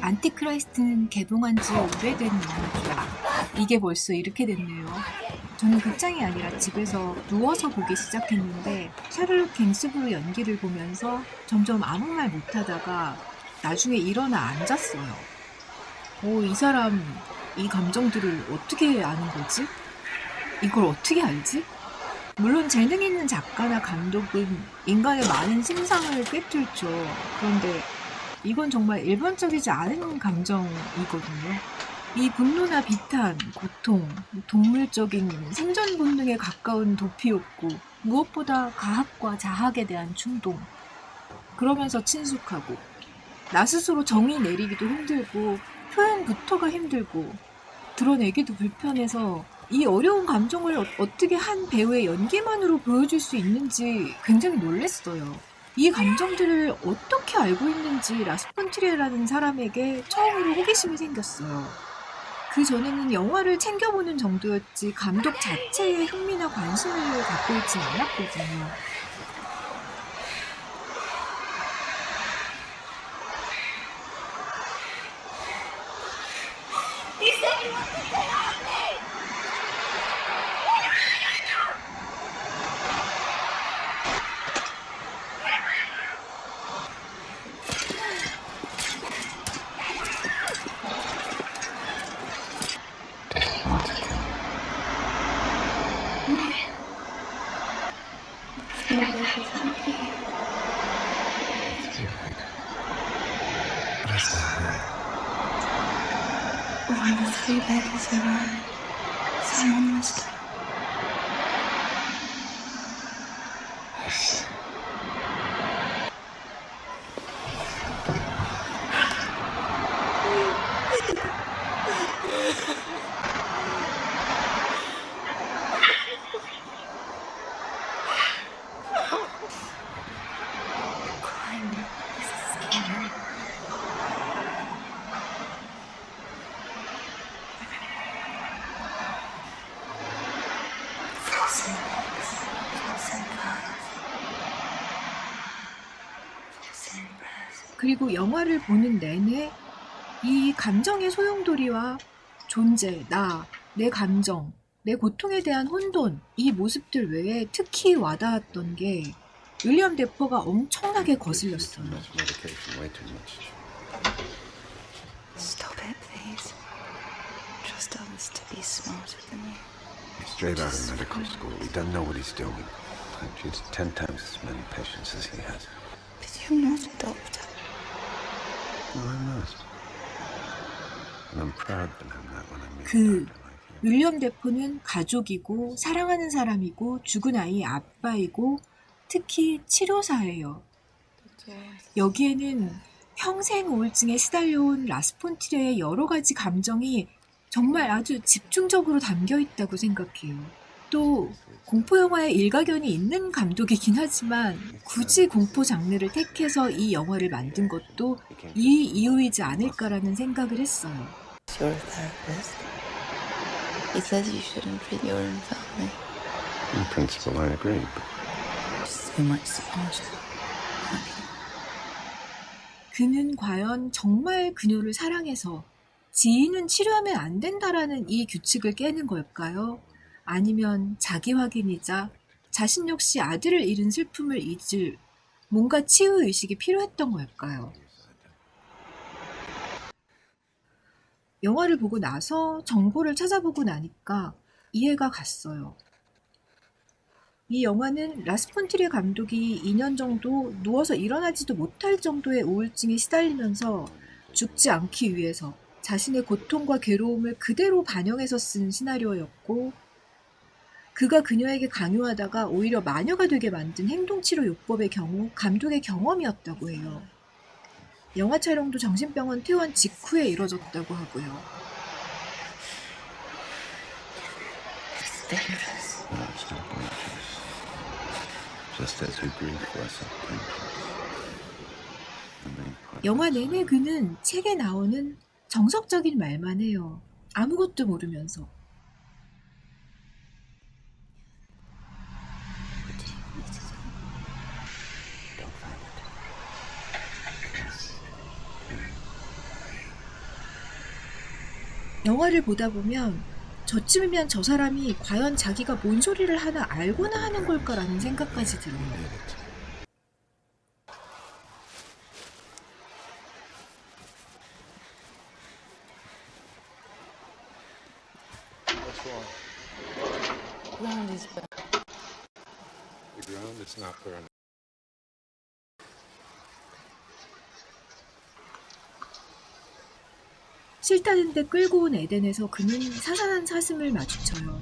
안티크라이스트는 개봉한 지 오래된 영화죠. 이게 벌써 이렇게 됐네요. 저는 극장이 아니라 집에서 누워서 보기 시작했는데 샤를록 갱스브로 연기를 보면서 점점 아무 말 못하다가 나중에 일어나 앉았어요. 이 사람 이 감정들을 어떻게 아는 거지? 이걸 어떻게 알지? 물론 재능 있는 작가나 감독은 인간의 많은 심상을 꿰뚫죠. 그런데 이건 정말 일반적이지 않은 감정이거든요. 이 분노나 비탄, 고통, 동물적인 생존 본능에 가까운 도피욕구, 무엇보다 가학과 자학에 대한 충동. 그러면서 친숙하고, 나 스스로 정의 내리기도 힘들고, 표현부터가 힘들고, 드러내기도 불편해서 이 어려운 감정을 어떻게 한 배우의 연기만으로 보여줄 수 있는지 굉장히 놀랐어요. 이 감정들을 어떻게 알고 있는지 라스폰트리에라는 사람에게 처음으로 호기심이 생겼어요. 그 전에는 영화를 챙겨보는 정도였지 감독 자체에 흥미나 관심을 갖고 있진 않았거든요. When the three beggars arrived, someone must have. 그리고 영화를 보는 내내 이 감정의 소용돌이와 존재, 나, 내 감정, 내 고통에 대한 혼돈, 이 모습들 외에 특히 와닿았던 게 윌리엄 데포가 엄청나게 거슬렸어요. Stop it, please. Trust others to be smarter than you. He's straight out of medical school. He doesn't know what he's doing. I've treated 10 times as many patients as he has. But you're not a doctor. No, I'm not. And I'm proud that I'm not when I meet a 그 doctor like you. 윌리엄 데포는 가족이고 사랑하는 사람이고 죽은 아이의 아빠이고 특히 치료사예요. 여기에는 평생 우울증에 시달려온 라스폰트리에의 여러 가지 감정이 정말 아주 집중적으로 담겨 있다고 생각해요. 또 공포영화에 일가견이 있는 감독이긴 하지만 굳이 공포 장르를 택해서 이 영화를 만든 것도 이 이유이지 않을까라는 생각을 했어요. You're a therapist. He says you shouldn't treat your own family. In principle, I agree, but Just so much smarter. 그는 과연 정말 그녀를 사랑해서 지인은 치료하면 안 된다라는 이 규칙을 깨는 걸까요? 아니면 자기 확인이자 자신 역시 아들을 잃은 슬픔을 잊을 뭔가 치유의식이 필요했던 걸까요? 영화를 보고 나서 정보를 찾아보고 나니까 이해가 갔어요. 이 영화는 라스폰트리에 감독이 2년 정도 누워서 일어나지도 못할 정도의 우울증에 시달리면서 죽지 않기 위해서 자신의 고통과 괴로움을 그대로 반영해서 쓴 시나리오였고 그가 그녀에게 강요하다가 오히려 마녀가 되게 만든 행동치료 요법의 경우 감독의 경험이었다고 해요. 영화 촬영도 정신병원 퇴원 직후에 이뤄졌다고 하고요. It's dangerous. No, it's not dangerous. Just as your grief wasn't dangerous. The main part 영화 내내 그는 책에 나오는 정석적인 말만 해요. 아무것도 모르면서. 영화를 보다 보면 저쯤이면 저 사람이 과연 자기가 뭔 소리를 하나 알고나 하는 걸까라는 생각까지 들어요. What's wrong? Ground is bad. The ground is not burning. 싫다는데 끌고 온 에덴에서 그는 사산한 사슴을 마주쳐요.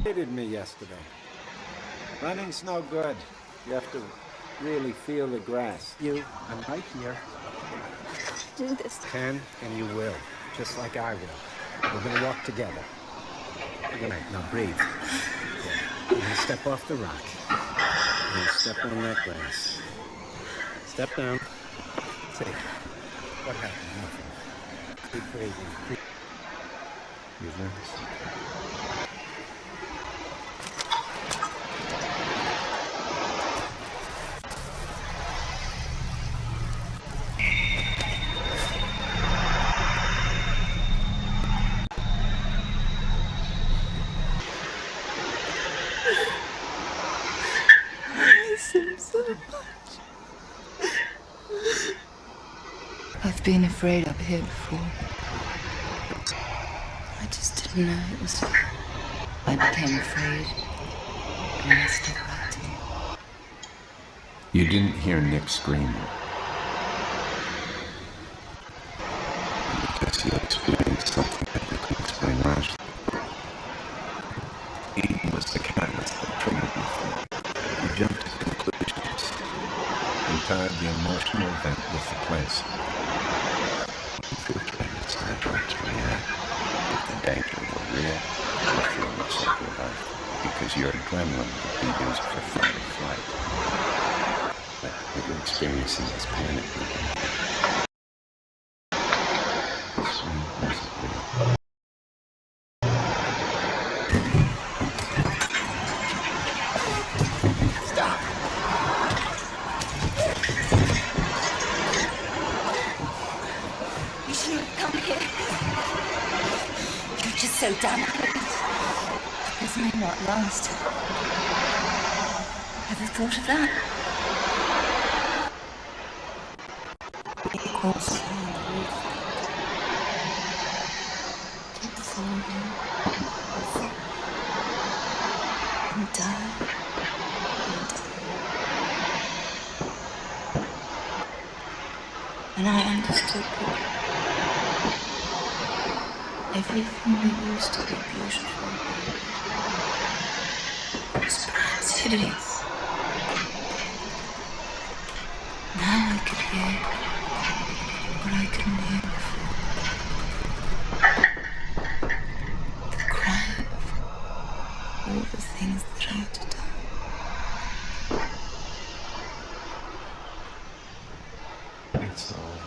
Hated me yesterday. Running's no good. You have to really feel the grass. You, I'm right here. Do this. Can and you will, just like I will. We're gonna walk together. Good night. Now breathe. You're gonna step off the rock. You're gonna step on that grass. Step down. Say, what happened? Nothing. Keep breathing. You're nervous. I've been afraid up here before. I just didn't know it was. I became afraid, and I stepped back to you. You didn't hear Nick scream. Because you experienced something that you couldn't explain rationally. Eden was the catalyst that triggered you from. You jumped to conclusions. You tied the emotional event with the place. You feel it's not right to react. If the danger were real, you feel much like your life. Because your adrenaline would be used for fight or flight. But what you're experiencing is panic. This one wasn't real. You shouldn't have come here. You're just so damn good. This may not last. Ever thought of that? It calls you on the roof. Take the fall here. And die. And I understood that everything that used to be beautiful was perhaps hideous. Now I could hear what I couldn't hear before. The cry of all the things that I had done. It's all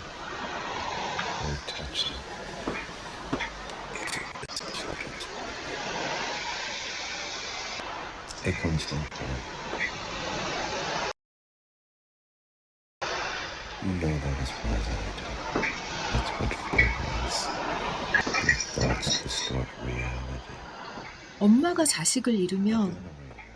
very touching. It's a second. A constant prayer. You know that as far as I do. That's what fear is. Your thoughts distort reality. 엄마가 자식을 잃으면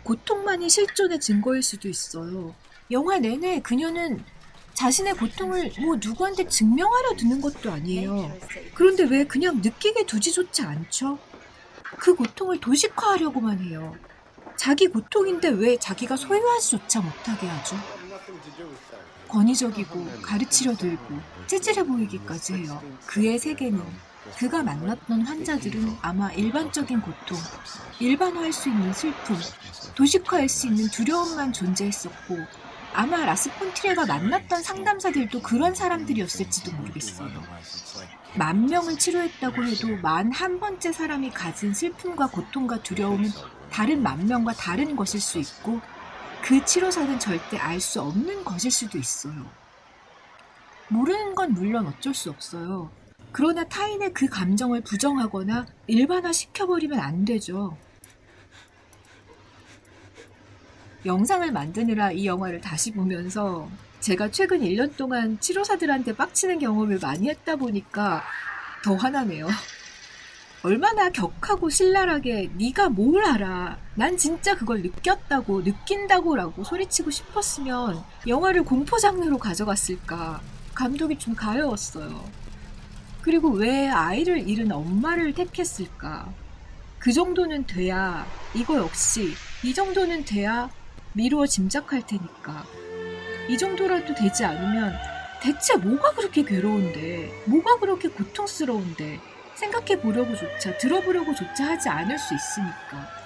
고통만이 실존의 증거일 수도 있어요. 영화 내내 그녀는 자신의 고통을 뭐 누구한테 증명하려 드는 것도 아니에요. 그런데 왜 그냥 느끼게 두지조차 않죠? 그 고통을 도식화하려고만 해요. 자기 고통인데 왜 자기가 소유하지조차 못하게 하죠? 권위적이고 가르치려 들고 찌질해 보이기까지 해요. 그의 세계는, 그가 만났던 환자들은 아마 일반적인 고통, 일반화할 수 있는 슬픔, 도식화할 수 있는 두려움만 존재했었고, 아마 라스폰티레가 만났던 상담사들도 그런 사람들이었을지도 모르겠어요. 10,000명을 치료했다고 해도 11번째 사람이 가진 슬픔과 고통과 두려움은 다른 10,000명과 다른 것일 수 있고, 그 치료사는 절대 알 수 없는 것일 수도 있어요. 모르는 건 물론 어쩔 수 없어요. 그러나 타인의 그 감정을 부정하거나 일반화시켜버리면 안 되죠. 영상을 만드느라 이 영화를 다시 보면서 제가 최근 1년 동안 치료사들한테 빡치는 경험을 많이 했다 보니까 더 화나네요. 얼마나 격하고 신랄하게 네가 뭘 알아, 난 진짜 그걸 느꼈다고, 느낀다고 라고 소리치고 싶었으면 영화를 공포 장르로 가져갔을까. 감독이 좀 가여웠어요. 그리고 왜 아이를 잃은 엄마를 택했을까. 그 정도는 돼야, 이거 역시 이 정도는 돼야 미루어 짐작할 테니까. 이 정도라도 되지 않으면 대체 뭐가 그렇게 괴로운데, 뭐가 그렇게 고통스러운데 생각해 보려고조차, 들어보려고조차 하지 않을 수 있으니까.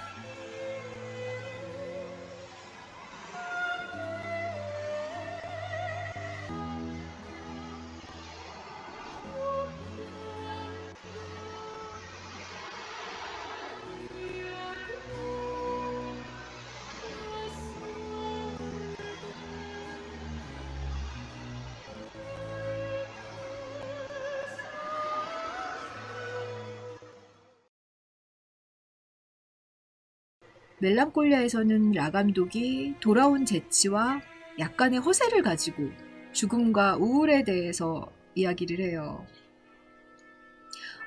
멜랑콜리아에서는 라 감독이 돌아온 재치와 약간의 허세를 가지고 죽음과 우울에 대해서 이야기를 해요.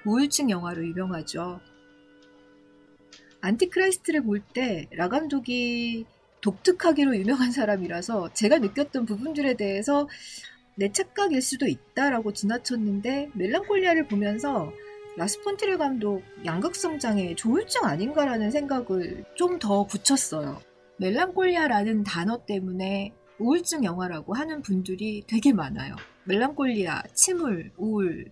우울증 영화로 유명하죠. 안티크라이스트를 볼 때 라 감독이 독특하기로 유명한 사람이라서 제가 느꼈던 부분들에 대해서 내 착각일 수도 있다라고 지나쳤는데, 멜랑콜리아를 보면서 라스폰티레 감독 양극성장애 조울증 아닌가라는 생각을 좀 더 붙였어요. 멜랑콜리아라는 단어 때문에 우울증 영화라고 하는 분들이 되게 많아요. 멜랑콜리아, 침울, 우울.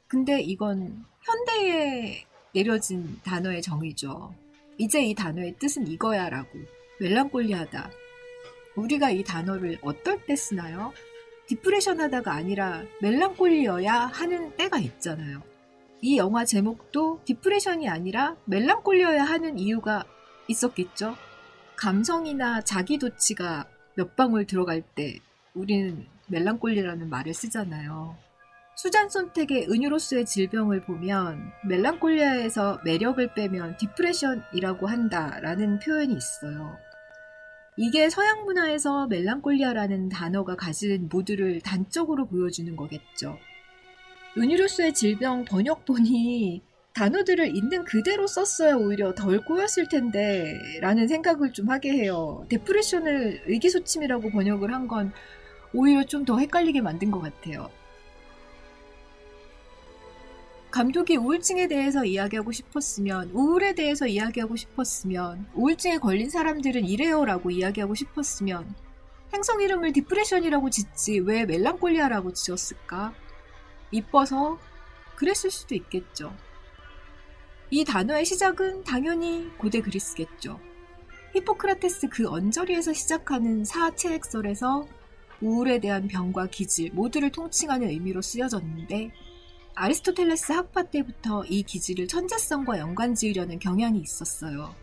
근데 이건 현대에 내려진 단어의 정의죠. 이제 이 단어의 뜻은 이거야 라고. 멜랑콜리아다. 우리가 이 단어를 어떨 때 쓰나요? 디프레션 하다가 아니라 멜랑콜리여야 하는 때가 있잖아요. 이 영화 제목도 디프레션이 아니라 멜랑콜리여야 하는 이유가 있었겠죠. 감성이나 자기도취가 몇 방울 들어갈 때 우리는 멜랑콜리라는 말을 쓰잖아요. 수잔 손택의 은유로스의 질병을 보면 멜랑콜리아에서 매력을 빼면 디프레션이라고 한다라는 표현이 있어요. 이게 서양 문화에서 멜랑콜리아라는 단어가 가진 모드를 단적으로 보여주는 거겠죠. 은유로스의 질병 번역본이 단어들을 있는 그대로 썼어야 오히려 덜 꼬였을 텐데 라는 생각을 좀 하게 해요. 디프레션을 의기소침이라고 번역을 한 건 오히려 좀 더 헷갈리게 만든 것 같아요. 감독이 우울증에 대해서 이야기하고 싶었으면, 우울에 대해서 이야기하고 싶었으면, 우울증에 걸린 사람들은 이래요 라고 이야기하고 싶었으면 행성 이름을 디프레션이라고 짓지 왜 멜랑콜리아라고 지었을까? 이뻐서 그랬을 수도 있겠죠. 이 단어의 시작은 당연히 고대 그리스겠죠. 히포크라테스 그 언저리에서 시작하는 사체액설에서 우울에 대한 병과 기질 모두를 통칭하는 의미로 쓰여졌는데, 아리스토텔레스 학파 때부터 이 기질을 천재성과 연관지으려는 경향이 있었어요.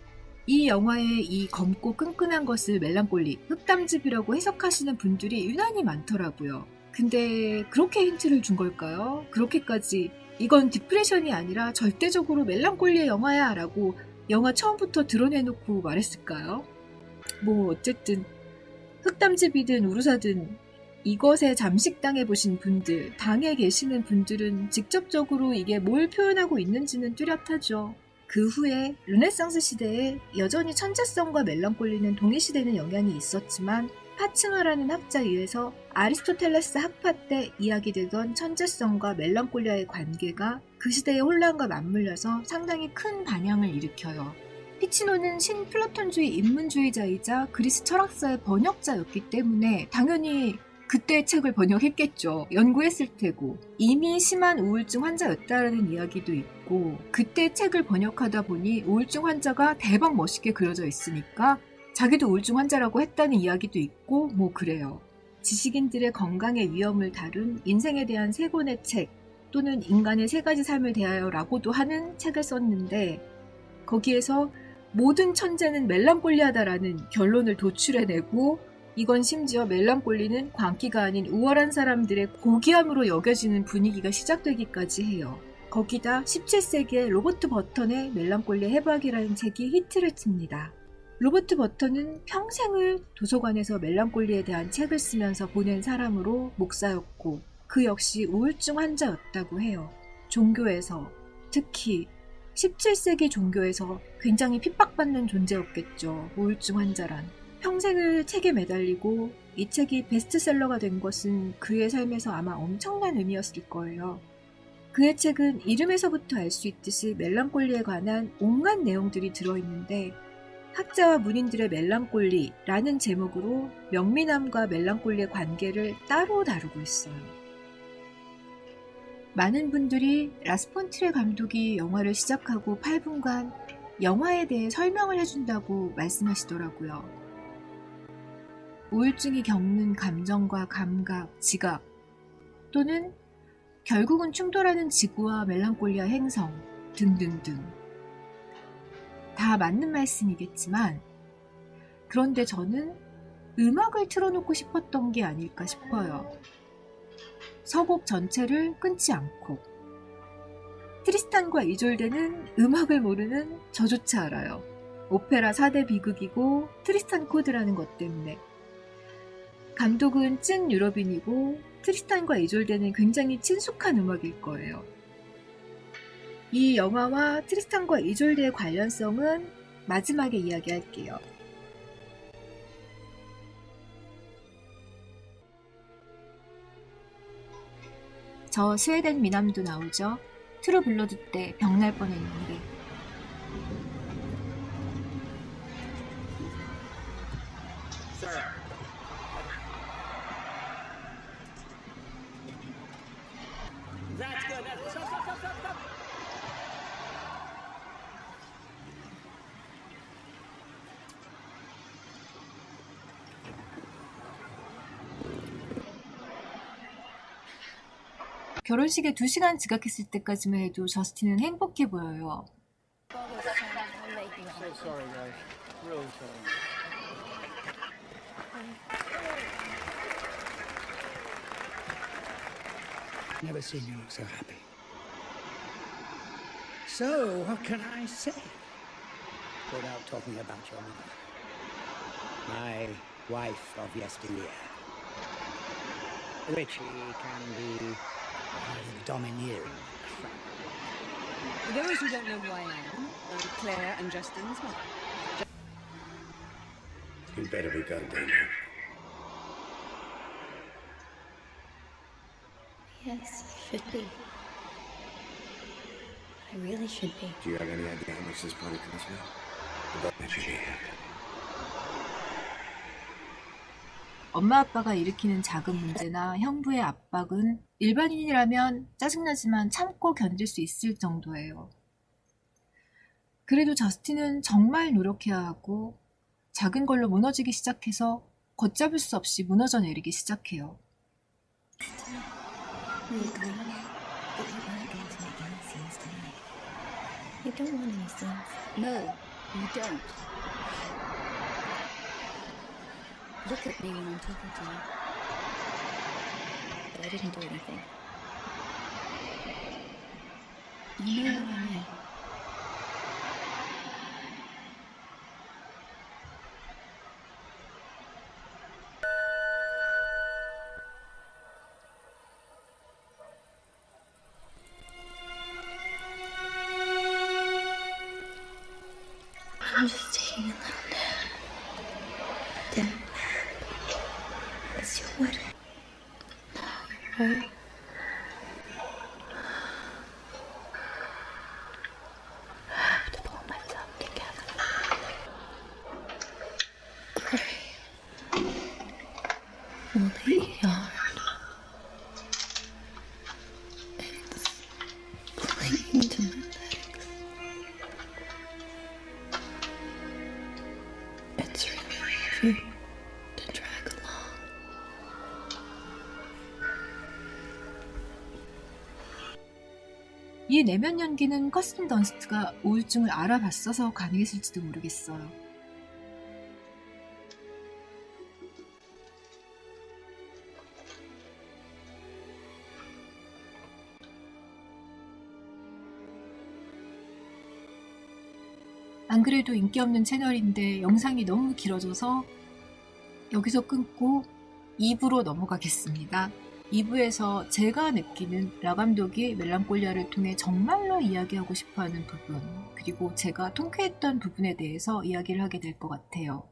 이 영화의 이 검고 끈끈한 것을 멜랑콜리, 흑담즙이라고 해석하시는 분들이 유난히 많더라고요. 근데 그렇게 힌트를 준 걸까요? 그렇게까지 이건 디프레션이 아니라 절대적으로 멜랑콜리의 영화야 라고 영화 처음부터 드러내놓고 말했을까요? 뭐 어쨌든 흑담즙이든 우루사든 이것에 잠식당해보신 분들, 당에 계시는 분들은 직접적으로 이게 뭘 표현하고 있는지는 뚜렷하죠. 그 후에 르네상스 시대에 여전히 천재성과 멜랑콜리는 동일시되는 영향이 있었지만, 파츠노라는 학자에 의해서 아리스토텔레스 학파 때 이야기되던 천재성과 멜랑콜리아의 관계가 그 시대의 혼란과 맞물려서 상당히 큰 반향을 일으켜요. 피치노는 신플라톤주의 인문주의자이자 그리스 철학사의 번역자였기 때문에 당연히 그때 책을 번역했겠죠. 연구했을 테고. 이미 심한 우울증 환자였다라는 이야기도 있고, 그때 책을 번역하다 보니 우울증 환자가 대박 멋있게 그려져 있으니까 자기도 우울증 환자라고 했다는 이야기도 있고, 뭐 그래요. 지식인들의 건강의 위험을 다룬 인생에 대한 세 권의 책, 또는 인간의 세 가지 삶을 대하여라고도 하는 책을 썼는데, 거기에서 모든 천재는 멜랑콜리하다라는 결론을 도출해내고, 이건 심지어 멜랑콜리는 광기가 아닌 우월한 사람들의 고귀함으로 여겨지는 분위기가 시작되기까지 해요. 거기다 17세기의 로버트 버턴의 멜랑콜리의 해박이라는 책이 히트를 칩니다. 로버트 버턴은 평생을 도서관에서 멜랑콜리에 대한 책을 쓰면서 보낸 사람으로 목사였고, 그 역시 우울증 환자였다고 해요. 종교에서, 특히 17세기 종교에서 굉장히 핍박받는 존재였겠죠. 우울증 환자란. 평생을 책에 매달리고 이 책이 베스트셀러가 된 것은 그의 삶에서 아마 엄청난 의미였을 거예요. 그의 책은 이름에서부터 알 수 있듯이 멜랑콜리에 관한 온갖 내용들이 들어있는데, 학자와 문인들의 멜랑콜리라는 제목으로 명미남과 멜랑콜리의 관계를 따로 다루고 있어요. 많은 분들이 라스폰트레 감독이 영화를 시작하고 8분간 영화에 대해 설명을 해준다고 말씀하시더라고요. 우울증이 겪는 감정과 감각, 지각, 또는 결국은 충돌하는 지구와 멜랑콜리아 행성 등등등. 다 맞는 말씀이겠지만, 그런데 저는 음악을 틀어놓고 싶었던 게 아닐까 싶어요. 서곡 전체를 끊지 않고. 트리스탄과 이졸데는 음악을 모르는 저조차 알아요. 오페라 4대 비극이고 트리스탄 코드라는 것 때문에. 감독은 찐 유럽인이고 트리스탄과 이졸데는 굉장히 친숙한 음악일 거예요. 이 영화와 트리스탄과 이졸데의 관련성은 마지막에 이야기할게요. 저 스웨덴 미남도 나오죠. 트루 블러드 때 병날 뻔했는데. That's good. That's stop, stop, stop, stop, stop. 결혼식에 2시간 지각했을 때까지만 해도 저스틴은 행복해 보여요. So sorry, guys. Really sorry. Never seen you look so happy. So, what can I say? Without talking about your mother. My wife of yesteryear. Richie can be domineering. For those who don't know who I am, I'm Claire and Justin's mother. You better be goddamn it. Yes, I should be. I really should be. Do you have any idea how much this party costs me? About that should be happening. 엄마 아빠가 일으키는 작은 문제나 형부의 압박은 일반인이라면 짜증나지만 참고 견딜 수 있을 정도예요. 그래도 저스틴은 정말 노력해야 하고 작은 걸로 무너지기 시작해서 걷잡을 수 없이 무너져 내리기 시작해요. We agree that you aren't going to make any scenes tonight. You don't want any scenes. No, you don't. Look at me when I'm talking to you. But I didn't do anything. You know what I mean. I'm just taking a little nap. Then it's your wedding. Right? I have to pull myself together. woolly yard. It's clinging to my legs. It's really heavy to drag along. 이 내면 연기는 커스틴 던스트가 우울증을 알아봤어서 가능했을지도 모르겠어요. 안 그래도 인기 없는 채널인데 영상이 너무 길어져서 여기서 끊고 2부로 넘어가겠습니다. 2부에서 제가 느끼는 라 감독이 멜랑콜리아를 통해 정말로 이야기하고 싶어하는 부분, 그리고 제가 통쾌했던 부분에 대해서 이야기를 하게 될 것 같아요.